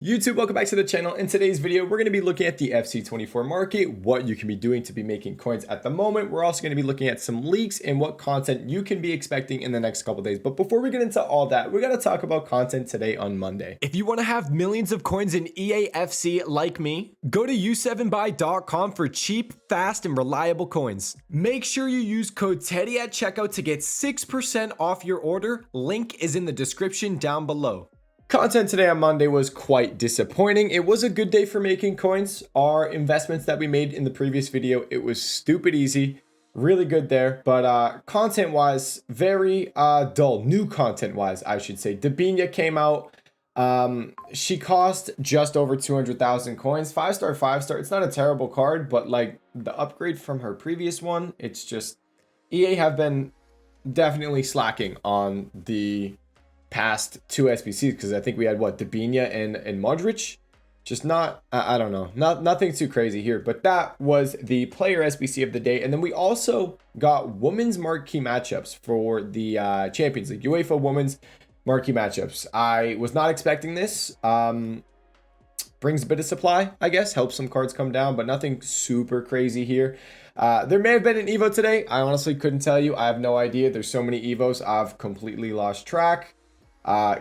YouTube, welcome back to the channel. In today's video, we're going to be looking at the FC24 market, what you can be doing to be making coins at the moment. We're also going to be looking at some leaks and what content you can be expecting in the next couple days. But before we get into all that, we're going to talk about content today on Monday. If you want to have millions of coins in eafc like me, go to u7buy.com for cheap, fast, and reliable coins. Make sure you use code TEDDY at checkout to get 6% off your order. Link is in the description down below. Content today on Monday was quite disappointing. It was a good day for making coins. Our investments that we made in the previous video, it was stupid easy, really good there. But content wise, very dull. New content wise, I should say. Dabinia came out. She cost just over 200,000 coins. 5-star, 5-star. It's not a terrible card, but like the upgrade from her previous one, it's just EA have been definitely slacking on the past two SBCs, because I think we had Dabinia and Modric. Just not, I don't know, nothing too crazy here, but that was the player SBC of the day. And then we also got women's marquee matchups for the Champions League, UEFA women's marquee matchups. I was not expecting this. Brings a bit of supply, I guess, helps some cards come down, but nothing super crazy here. There may have been an Evo today. I honestly couldn't tell you. I have no idea. There's so many Evos, I've completely lost track.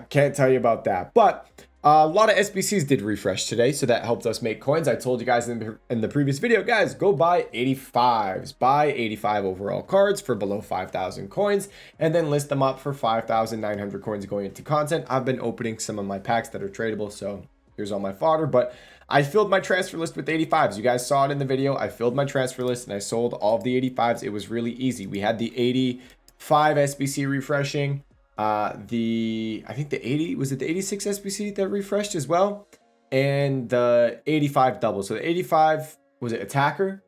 Can't tell you about that, but a lot of SBCs did refresh today, so that helped us make coins. I told you guys in the previous video, guys, go buy 85s, buy 85 overall cards for below 5,000 coins, and then list them up for 5,900 coins going into content. I've been opening some of my packs that are tradable, so here's all my fodder. But I filled my transfer list with 85s. You guys saw it in the video. I filled my transfer list and I sold all of the 85s. It was really easy. We had the 85 SBC refreshing. I think the 80, was it the 86 SBC that refreshed as well? And the 85 double. So the 85, was it attacker?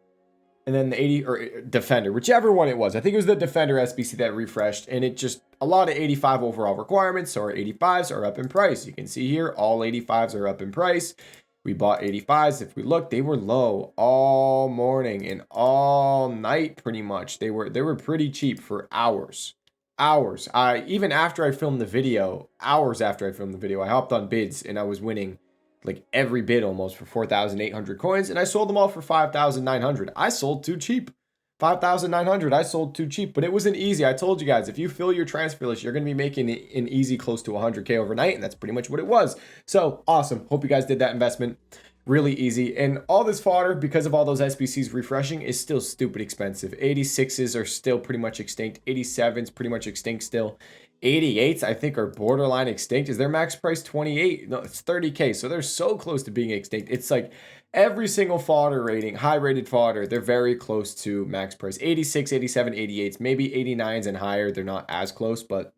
And then the 80 or defender, whichever one it was. I think it was the defender SBC that refreshed, and it just, a lot of 85 overall requirements. So our 85s are up in price. You can see here, all 85s are up in price. We bought 85s. If we look, they were low all morning and all night pretty much. They were pretty cheap for hours. Even after I filmed the video, hours after I filmed the video, I hopped on bids and I was winning like every bid almost for 4,800 coins, and I sold them all for 5,900. I sold too cheap. 5,900, I sold too cheap, but it wasn't easy. I told you guys, if you fill your transfer list, you're going to be making an easy close to 100K overnight, and that's pretty much what it was. So awesome. Hope you guys did that investment. Really easy. And all this fodder, because of all those SBCs refreshing, is still stupid expensive. 86s are still pretty much extinct. 87s pretty much extinct still. 88s I think are borderline extinct. Is their max price 28? No, it's 30K. So they're so close to being extinct. It's like every single fodder rating, high rated fodder, they're very close to max price. 86, 87, 88s, maybe 89s and higher. They're not as close, but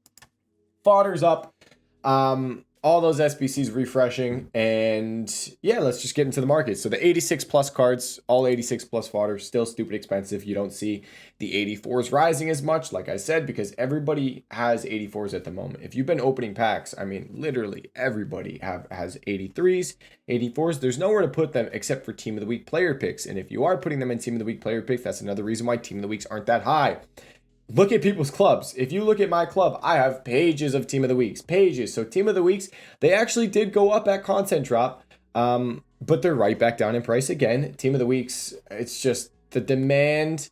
fodder's up. All those SBCs refreshing, and yeah, let's just get into the market. So the 86 plus cards, all 86 plus fodder, still stupid expensive. You don't see the 84s rising as much, like I said, because everybody has 84s at the moment. If you've been opening packs, I mean, literally everybody has 83s, 84s. There's nowhere to put them except for Team of the Week player picks. And if you are putting them in Team of the Week player picks, that's another reason why Team of the Weeks aren't that high. Look at people's clubs. If you look at my club, I have pages of Team of the Weeks, pages. So Team of the Weeks, they actually did go up at content drop, but they're right back down in price again. Team of the Weeks, it's just the demand,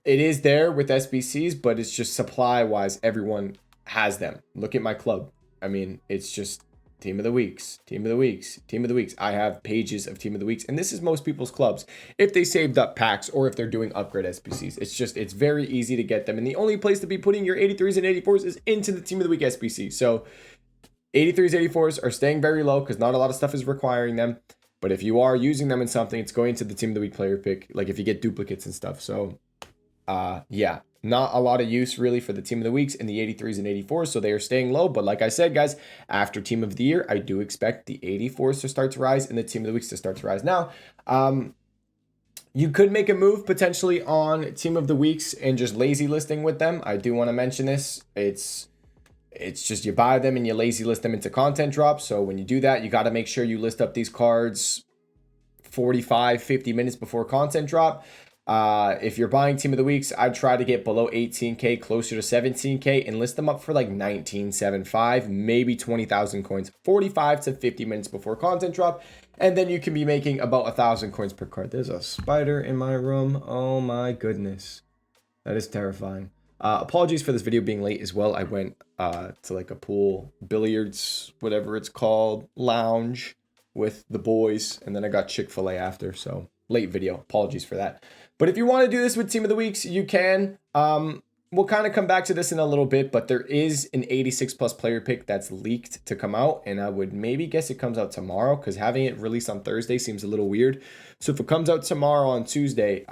it is there with SBCs, but it's just supply wise, everyone has them. Look at my club. I mean, it's just Team of the Weeks, Team of the Weeks, Team of the Weeks. I have pages of Team of the Weeks, and this is most people's clubs if they saved up packs or if they're doing upgrade SBCs. It's very easy to get them, and the only place to be putting your 83s and 84s is into the Team of the Week SBC. So 83s, 84s are staying very low because not a lot of stuff is requiring them, but if you are using them in something, it's going to the Team of the Week player pick, like if you get duplicates and stuff. So yeah, not a lot of use really for the Team of the Weeks in the 83s and 84s, so they are staying low. But like I said, guys, after Team of the Year, I do expect the 84s to start to rise and the Team of the Weeks to start to rise. Now, you could make a move potentially on Team of the Weeks and just lazy listing with them. I do want to mention this. It's just you buy them and you lazy list them into content drop. So when you do that, you got to make sure you list up these cards 45, 50 minutes before content drop. If you're buying team of the weeks, I'd try to get below 18K, closer to 17K, and list them up for like 19.75, maybe 20,000 coins, 45 to 50 minutes before content drop. And then you can be making about 1,000 coins per card. There's a spider in my room. Oh my goodness. That is terrifying. Apologies for this video being late as well. I went to like a pool, billiards, whatever it's called, lounge with the boys. And then I got Chick-fil-A after, so late video. Apologies for that. But if you want to do this with Team of the Weeks, you can. We'll kind of come back to this in a little bit, but there is an 86 plus player pick that's leaked to come out, and I would maybe guess it comes out tomorrow because having it released on Thursday seems a little weird. So if it comes out tomorrow on Tuesday,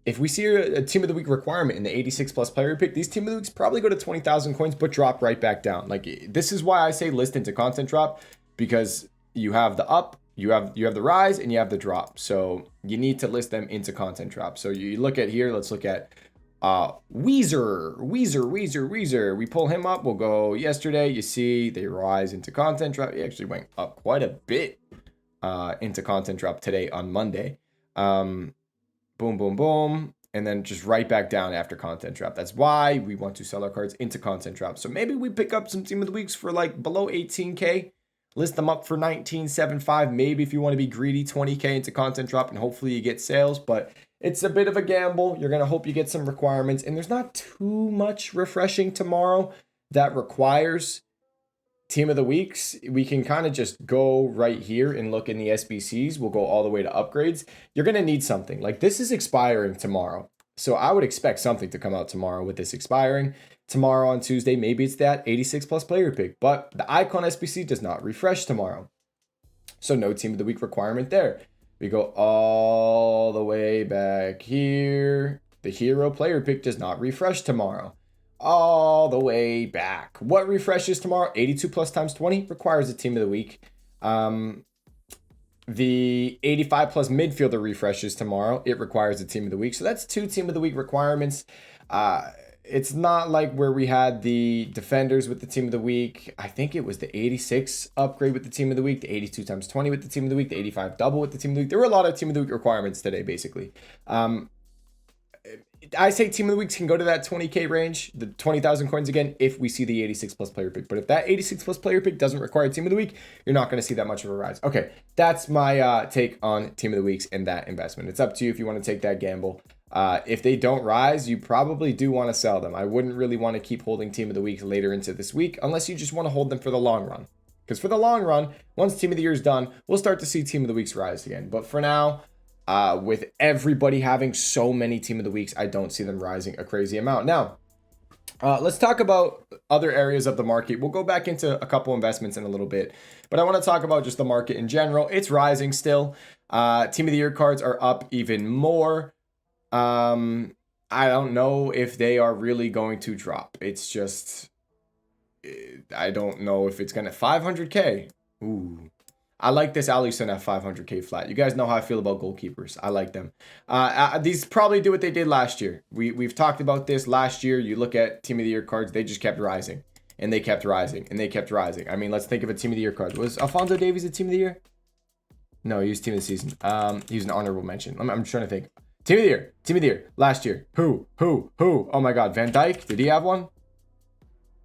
if we see a Team of the Week requirement in the 86 plus player pick, these Team of the Weeks probably go to 20,000 coins, but drop right back down. Like, this is why I say list into content drop, because you have the up, you have the rise, and you have the drop. So you need to list them into content drop. So you look at here, let's look at Weezer. We pull him up. We'll go yesterday. You see they rise into content drop. He actually went up quite a bit into content drop today on Monday. Boom, boom, boom. And then just right back down after content drop. That's why we want to sell our cards into content drop. So maybe we pick up some Team of the Weeks for like below 18K. List them up for 19.75. Maybe if you want to be greedy, 20K into content drop, and hopefully you get sales. But it's a bit of a gamble. You're going to hope you get some requirements. And there's not too much refreshing tomorrow that requires Team of the Weeks. We can kind of just go right here and look in the SBCs. We'll go all the way to upgrades. You're going to need something. Like, this is expiring tomorrow. So I would expect something to come out tomorrow with this expiring. Tomorrow on Tuesday, maybe it's that 86 plus player pick. But the Icon SBC does not refresh tomorrow. So no Team of the Week requirement there. We go all the way back here. The hero player pick does not refresh tomorrow. All the way back. What refreshes tomorrow? 82 plus times 20 requires a Team of the Week. The 85 plus midfielder refreshes tomorrow. It requires a Team of the Week. So that's 2 Team of the Week requirements. It's not like where we had the defenders with the Team of the Week. I think it was the 86 upgrade with the Team of the Week, the 82 times 20 with the Team of the Week, the 85 double with the Team of the Week. There were a lot of Team of the Week requirements today, basically. I say Team of the Weeks can go to that 20K range, the 20,000 coins again, if we see the 86 plus player pick. But if that 86 plus player pick doesn't require Team of the Week, you're not going to see that much of a rise. Okay, that's my take on Team of the Weeks and that investment. It's up to you if you want to take that gamble. If they don't rise, you probably do want to sell them. I wouldn't really want to keep holding Team of the Week later into this week, unless you just want to hold them for the long run. Because for the long run, once Team of the Year is done, we'll start to see Team of the Weeks rise again. But for now, with everybody having so many Team of the Weeks, I don't see them rising a crazy amount. Now, let's talk about other areas of the market. We'll go back into a couple investments in a little bit, but I want to talk about just the market in general. It's rising still. Team of the Year cards are up even more. I don't know if they are really going to drop. It's just, I don't know if it's going to 500K. Ooh. I like this Alisson at 500K flat. You guys know how I feel about goalkeepers. I like them. These probably do what they did last year. We've talked about this last year. You look at Team of the Year cards, they just kept rising. And they kept rising. And they kept rising. I mean, let's think of a Team of the Year card. Was Alphonso Davies a Team of the Year? No, he was Team of the Season. He was an honorable mention. I'm trying to think. Team of the Year. Team of the Year. Last year. Who? Oh my God. Van Dijk. Did he have one?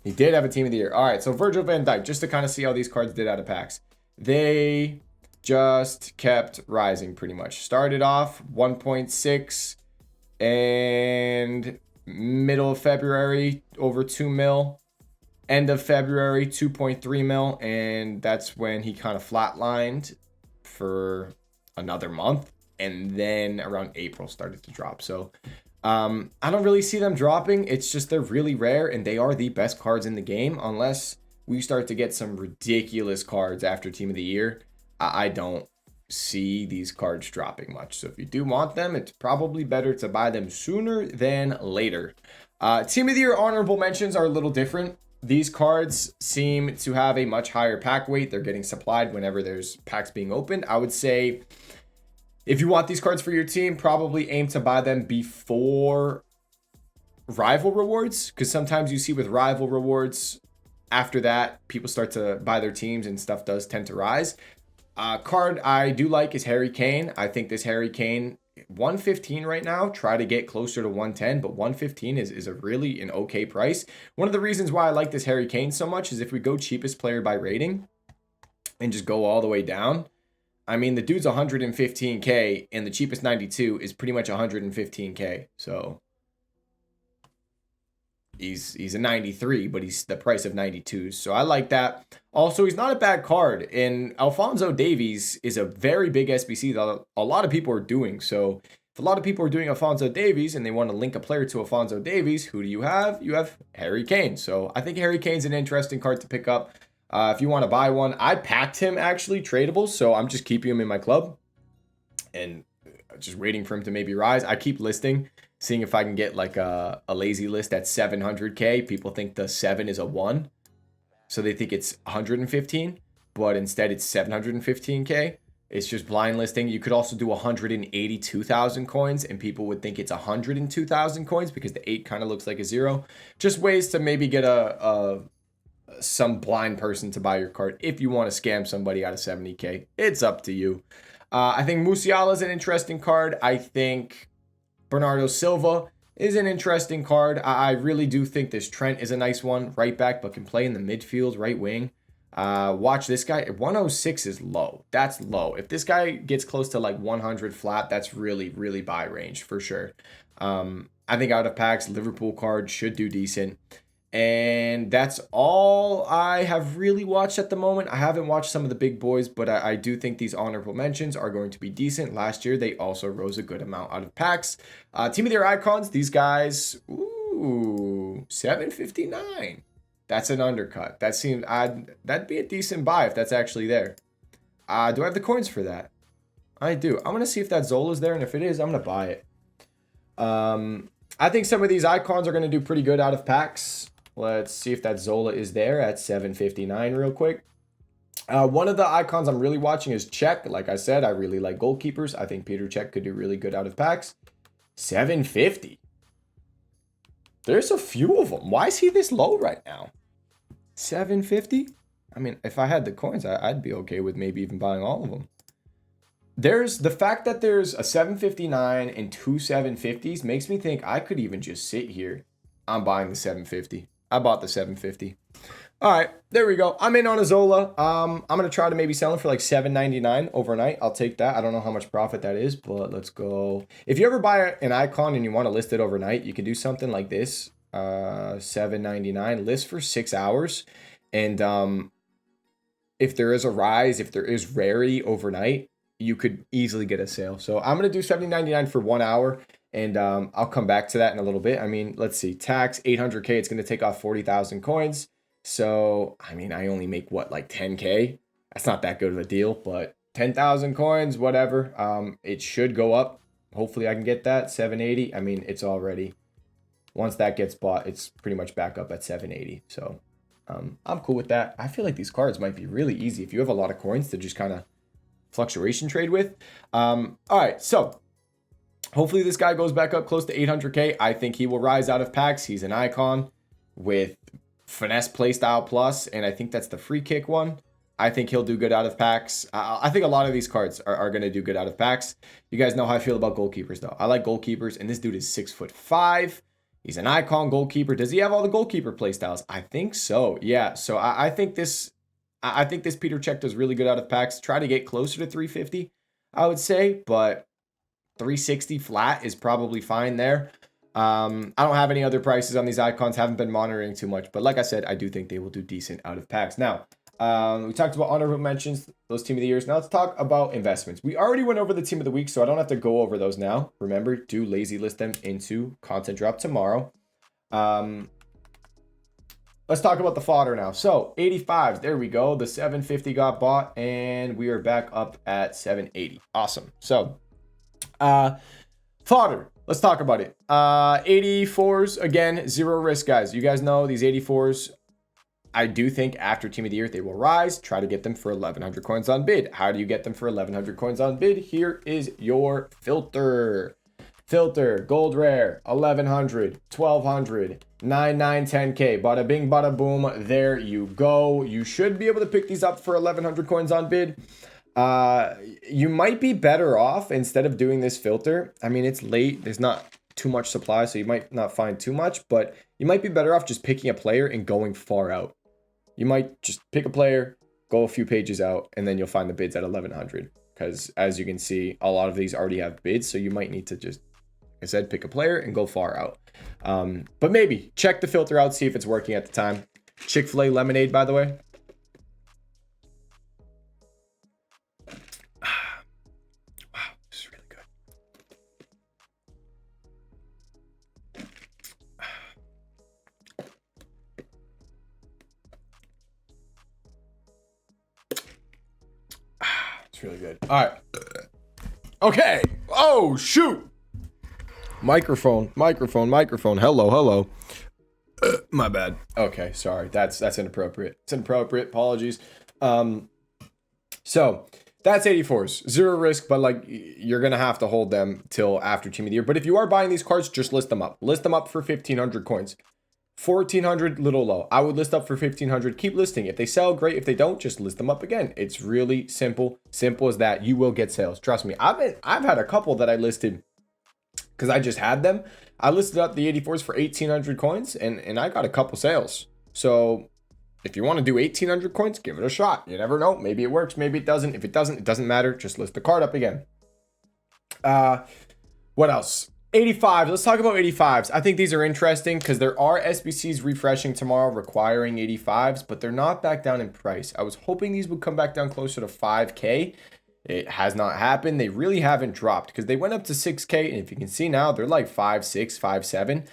He did have a Team of the Year. All right. So Virgil van Dijk, just to kind of see how these cards did out of packs. They just kept rising pretty much. Started off 1.6 and middle of February over 2 mil. End of February 2.3 mil. And that's when he kind of flatlined for another month. And then around April started to drop. So I don't really see them dropping. It's just they're really rare and they are the best cards in the game. Unless we start to get some ridiculous cards after Team of the Year, I don't see these cards dropping much. So if you do want them, it's probably better to buy them sooner than later. Team of the Year honorable mentions are a little different. These cards seem to have a much higher pack weight. They're getting supplied whenever there's packs being opened. I would say if you want these cards for your team, probably aim to buy them before rival rewards, because sometimes you see with rival rewards, after that, people start to buy their teams and stuff does tend to rise. Card I do like is Harry Kane. I think this Harry Kane 115 right now. Try to get closer to 110, but 115 is a really an okay price. One of the reasons why I like this Harry Kane so much is if we go cheapest player by rating and just go all the way down, I mean, the dude's 115K and the cheapest 92 is pretty much 115K. So he's a 93, but he's the price of 92s. So I like that. Also, he's not a bad card. And Alphonso Davies is a very big SBC that a lot of people are doing. So if a lot of people are doing Alphonso Davies and they want to link a player to Alphonso Davies, who do you have? You have Harry Kane. So I think Harry Kane's an interesting card to pick up. If you want to buy one, I packed him actually tradable, so I'm just keeping him in my club and just waiting for him to maybe rise. I keep listing, seeing if I can get like a lazy list at 700K. People think the 7 is a 1, so they think it's 115, but instead it's 715K. It's just blind listing. You could also do 182,000 coins, and people would think it's 102,000 coins because the 8 kind of looks like a 0. Just ways to maybe get some blind person to buy your card if you want to scam somebody out of 70K. It's up to you. I think Musiala is an interesting card. I think Bernardo Silva is an interesting card. I really do think this Trent is a nice one. Right back, but can play in the midfield, right wing. Watch this guy. 106 is low. That's low. If this guy gets close to like 100 flat, that's really, really buy range for sure. I think out of packs, Liverpool card should do decent. And that's all I have really watched at the moment. I haven't watched some of the big boys, but I do think these honorable mentions are going to be decent. Last year, they also rose a good amount out of packs. Team of the Year icons, these guys, ooh, 759. That's an undercut. That seems that'd be a decent buy if that's actually there. Do I have the coins for that? I do. I'm going to see if that Zola's there, and if it is, I'm going to buy it. I think some of these icons are going to do pretty good out of packs. Let's see if that Zola is there at 759 real quick. One of the icons I'm really watching is Czech. Like I said, I really like goalkeepers. I think Peter Cech could do really good out of packs. 750. There's a few of them. Why is he this low right now? 750? I mean, if I had the coins, I'd be okay with maybe even buying all of them. There's the fact that there's a 759 and 2 750s makes me think I could even just sit here. I'm buying the 750. I bought the 750. All right, there we go. I'm in on a Zola. I'm going to try to maybe sell him for like 7.99 overnight. I'll take that. I don't know how much profit that is, but let's go. If you ever buy an icon and you want to list it overnight, you can do something like this. 7.99, list for 6 hours. And if there is a rise, if there is rarity overnight, you could easily get a sale. So I'm going to do 70.99 for 1 hour. And I'll come back to that in a little bit. I mean, let's see. Tax, 800K. It's going to take off 40,000 coins. So, I mean, I only make, what, like 10K? That's not that good of a deal. But 10,000 coins, whatever. It should go up. Hopefully, I can get that. 780. I mean, it's already... Once that gets bought, it's pretty much back up at 780. So, I'm cool with that. I feel like these cards might be really easy if you have a lot of coins to just kind of fluctuation trade with. All right, so... Hopefully this guy goes back up close to 800K. I think he will rise out of packs. He's an icon with finesse playstyle plus, and I think that's the free kick one. I think he'll do good out of packs. I think a lot of these cards are going to do good out of packs. You guys know how I feel about goalkeepers, though. I like goalkeepers, and this dude is 6'5". He's an icon goalkeeper. Does he have all the goalkeeper playstyles? I think so. Yeah. So I think this Peter Cech does really good out of packs. Try to get closer to 350, I would say, but 360 flat is probably fine there. I don't have any other prices on these icons. Haven't been monitoring too much, but like I said, I do think they will do decent out of packs. Now, we talked about honorable mentions, those team of the years. Now let's talk about investments. We already went over the team of the week, so I don't have to go over those now. Remember, do lazy list them into content drop tomorrow. Let's talk about the fodder now. So 85s, there we go. The 750 got bought, and we are back up at 780. Awesome. So fodder, let's talk about it. 84s, again, zero risk, guys. You guys know these 84s, I do think after team of the year they will rise. Try to get them for 1100 coins on bid. How do you get them for 1100 coins on bid? Here is your filter. Gold rare, 1100, 1200, 99, 10K. Bada bing, bada boom. There you go. You should be able to pick these up for 1100 coins on bid. You might be better off instead of doing this filter. I mean, it's late. There's not too much supply, so you might not find too much, but you might be better off just picking a player and going far out. You might just pick a player, go a few pages out, and then you'll find the bids at 1100. Because as you can see, a lot of these already have bids, so you might need to just, like I said, pick a player and go far out. But maybe check the filter out, see if it's working at the time. Chick-fil-A lemonade, by the way. Wow, this is really good. It's really good. All right. Okay. Oh, shoot. Microphone. Hello. My bad. Okay, sorry. That's inappropriate. It's inappropriate. Apologies. So that's 84s. Zero risk, but like you're gonna have to hold them till after Team of the Year. But if you are buying these cards, just list them up. List them up for 1,500 coins. 1,400, little low. I would list up for 1,500. Keep listing. If they sell, great. If they don't, just list them up again. It's really simple. Simple as that. You will get sales. Trust me. I've had a couple that I listed because I just had them. I listed up the 84s for 1,800 coins and I got a couple sales. So if you want to do 1,800 coins, give it a shot. You never know. Maybe it works. Maybe it doesn't. If it doesn't, it doesn't matter. Just list the card up again. What else? 85. Let's talk about 85s. I think these are interesting because there are SBCs refreshing tomorrow requiring 85s, but they're not back down in price. I was hoping these would come back down closer to 5K. It has not happened. They really haven't dropped because they went up to 6K. And if you can see now, they're like 5.6, 5.7.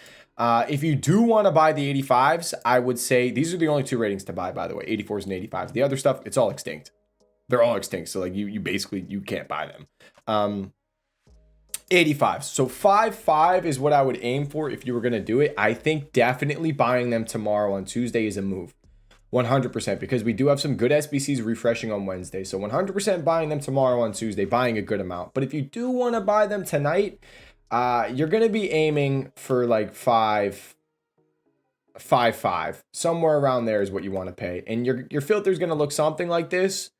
If you do want to buy the 85s, I would say these are the only two ratings to buy, by the way, 84s and 85s. The other stuff, it's all extinct. They're all extinct. So like you basically, you can't buy them. 85. So 5.5 is what I would aim for if you were going to do it. I think definitely buying them tomorrow on Tuesday is a move. 100%, because we do have some good SBCs refreshing on Wednesday. So 100% buying them tomorrow on Tuesday, buying a good amount. But if you do want to buy them tonight, you're going to be aiming for like 5.5. Somewhere around there is what you want to pay. And your filter is going to look something like this.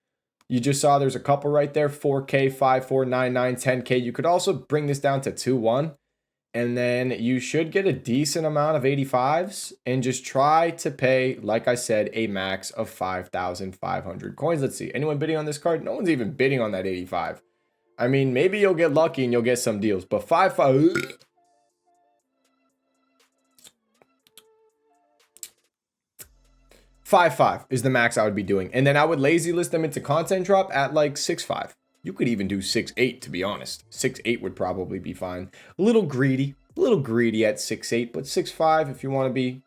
You just saw there's a couple right there, 4K, 5.4, 9.9, 10K. You could also bring this down to 2.1. And then you should get a decent amount of 85s and just try to pay, like I said, a max of 5,500 coins. Let's see. Anyone bidding on this card? No one's even bidding on that 85. I mean, maybe you'll get lucky and you'll get some deals, but 5.5. 5.5 is the max I would be doing. And then I would lazy list them into content drop at like 6.5. You could even do 6.8, to be honest. 6.8 would probably be fine. A little greedy at 6.8, but 6.5, if you want to be,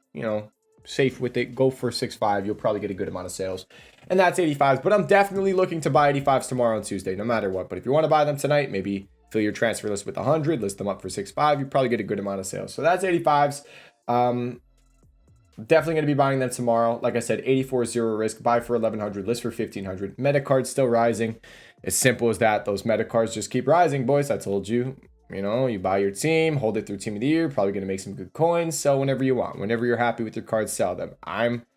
safe with it, go for 6.5. You'll probably get a good amount of sales. And that's 85s, but I'm definitely looking to buy 85s tomorrow on Tuesday, no matter what. But if you want to buy them tonight, maybe fill your transfer list with 100, list them up for 6.5. You probably get a good amount of sales. So that's 85s. Definitely going to be buying them tomorrow. Like I said, 84 zero risk, buy for 1,100, list for 1,500. Meta cards still rising. As simple as that. Those meta cards just keep rising, boys. I told you. You buy your team, hold it through Team of the Year, probably going to make some good coins, sell whenever you want. Whenever you're happy with your cards, sell them. I'm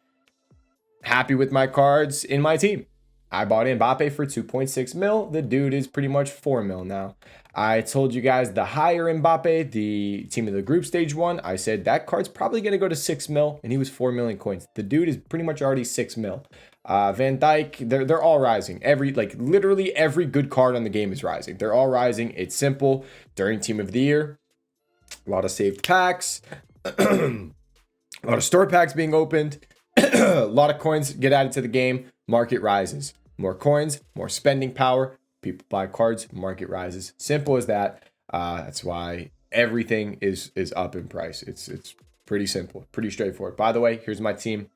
happy with my cards in my team. I bought Mbappe for 2.6 mil. The dude is pretty much 4 mil now. I told you guys the higher Mbappe, the team of the group stage one, I said that card's probably going to go to 6 mil, and he was 4 million coins. The dude is pretty much already 6 mil. Van Dijk, they're all rising. Literally every good card on the game is rising. They're all rising. It's simple. During Team of the Year, a lot of saved packs, a lot of store packs being opened, a lot of coins get added to the game. Market rises. More coins, more spending power. People buy cards, market rises. Simple as that. That's why everything is up in price. It's pretty simple, pretty straightforward. By the way, here's my team.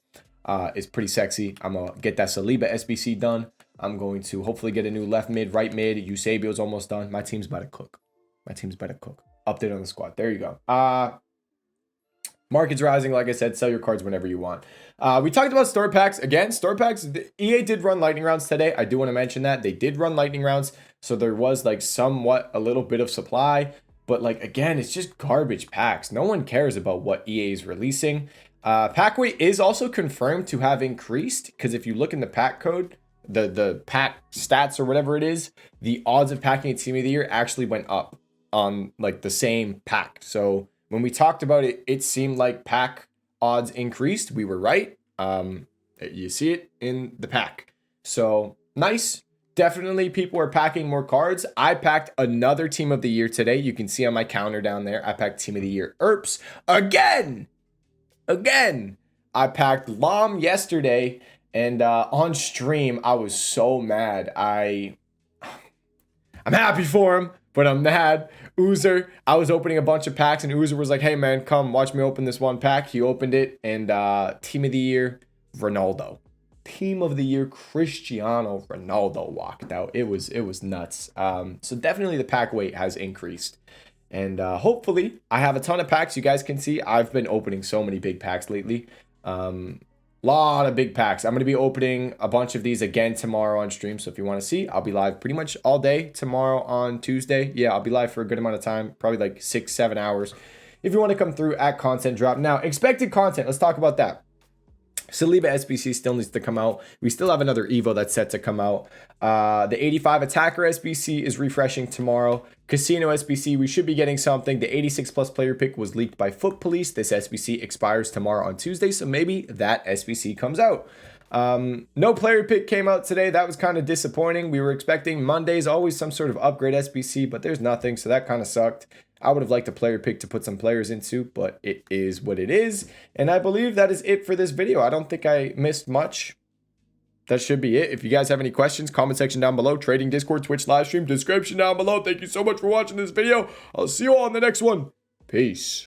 It's pretty sexy. I'm gonna get that Saliba SBC done. I'm going to hopefully get a new left mid, right mid. Eusebio's almost done. My team's about to cook. Update on the squad. There you go. Market's rising. Like I said, sell your cards whenever you want. We talked about store packs. Again, store packs, EA did run lightning rounds today. I do want to mention that. They did run lightning rounds. So there was like somewhat a little bit of supply. But like, again, it's just garbage packs. No one cares about what EA is releasing. Pack weight is also confirmed to have increased. Because if you look in the pack code, the pack stats or whatever it is, the odds of packing a team of the year actually went up on like the same pack. So when we talked about it, it seemed like pack odds increased. We were right. You see it in the pack. So nice. Definitely people are packing more cards. I packed another team of the year today. You can see on my counter down there, I packed team of the year ERPs again. I packed LOM yesterday, and on stream, I was so mad. I'm happy for him, but I'm mad. Oozer, I was opening a bunch of packs, and Oozer was like, hey man, come watch me open this one pack. He opened it, and team of the year, Ronaldo. Team of the year, Cristiano Ronaldo walked out. It was nuts. So definitely the pack weight has increased. And hopefully I have a ton of packs. You guys can see I've been opening so many big packs lately. Lot of big packs. I'm going to be opening a bunch of these again tomorrow on stream. So if you want to see, I'll be live pretty much all day tomorrow on Tuesday. Yeah, I'll be live for a good amount of time, probably like 6-7 hours. If you want to come through at content drop. Now, expected content. Let's talk about that. Saliba SBC still needs to come out. We still have another Evo that's set to come out. The 85 Attacker SBC is refreshing tomorrow. Casino SBC, we should be getting something. The 86 plus player pick was leaked by Foot Police. This SBC expires tomorrow on Tuesday, so maybe that SBC comes out. No player pick came out today. That was kind of disappointing. We were expecting Mondays, always some sort of upgrade SBC, but there's nothing, so that kind of sucked. I would have liked a player pick to put some players into, but it is what it is. And I believe that is it for this video. I don't think I missed much. That should be it. If you guys have any questions, comment section down below. Trading Discord, Twitch live stream, description down below. Thank you so much for watching this video. I'll see you all in the next one. Peace.